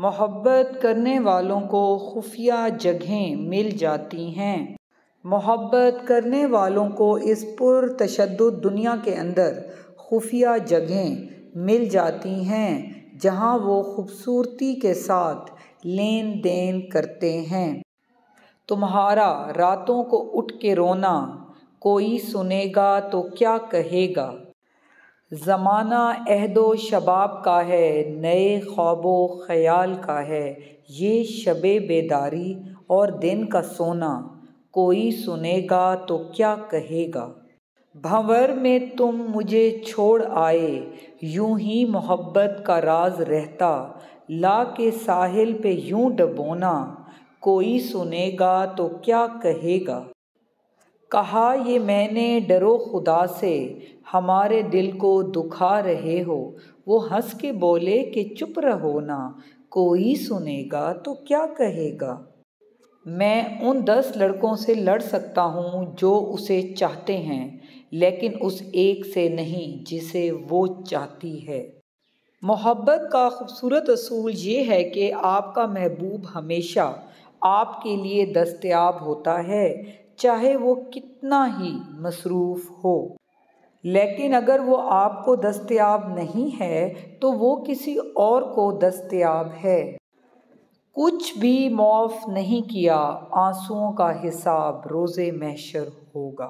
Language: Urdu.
محبت کرنے والوں کو خفیہ جگہیں مل جاتی ہیں۔ محبت کرنے والوں کو اس پرتشدد دنیا کے اندر خفیہ جگہیں مل جاتی ہیں جہاں وہ خوبصورتی کے ساتھ لین دین کرتے ہیں۔ تمہارا راتوں کو اٹھ کے رونا کوئی سنے گا تو کیا کہے گا؟ زمانہ عہد و شباب کا ہے، نئے خواب و خیال کا ہے، یہ شب بیداری اور دن کا سونا کوئی سنے گا تو کیا کہے گا؟ بھنور میں تم مجھے چھوڑ آئے، یوں ہی محبت کا راز رہتا، لا کے ساحل پہ یوں ڈبونا کوئی سنے گا تو کیا کہے گا؟ کہا یہ میں نے ڈرو خدا سے، ہمارے دل کو دکھا رہے ہو، وہ ہنس کے بولے کہ چپ رہو نا کوئی سنے گا تو کیا کہے گا؟ میں ان 10 لڑکوں سے لڑ سکتا ہوں جو اسے چاہتے ہیں، لیکن اس ایک سے نہیں جسے وہ چاہتی ہے۔ محبت کا خوبصورت اصول یہ ہے کہ آپ کا محبوب ہمیشہ آپ کے لیے دستیاب ہوتا ہے، چاہے وہ کتنا ہی مصروف ہو۔ لیکن اگر وہ آپ کو دستیاب نہیں ہے تو وہ کسی اور کو دستیاب ہے۔ کچھ بھی معاف نہیں کیا، آنسوؤں کا حساب روز محشر ہوگا۔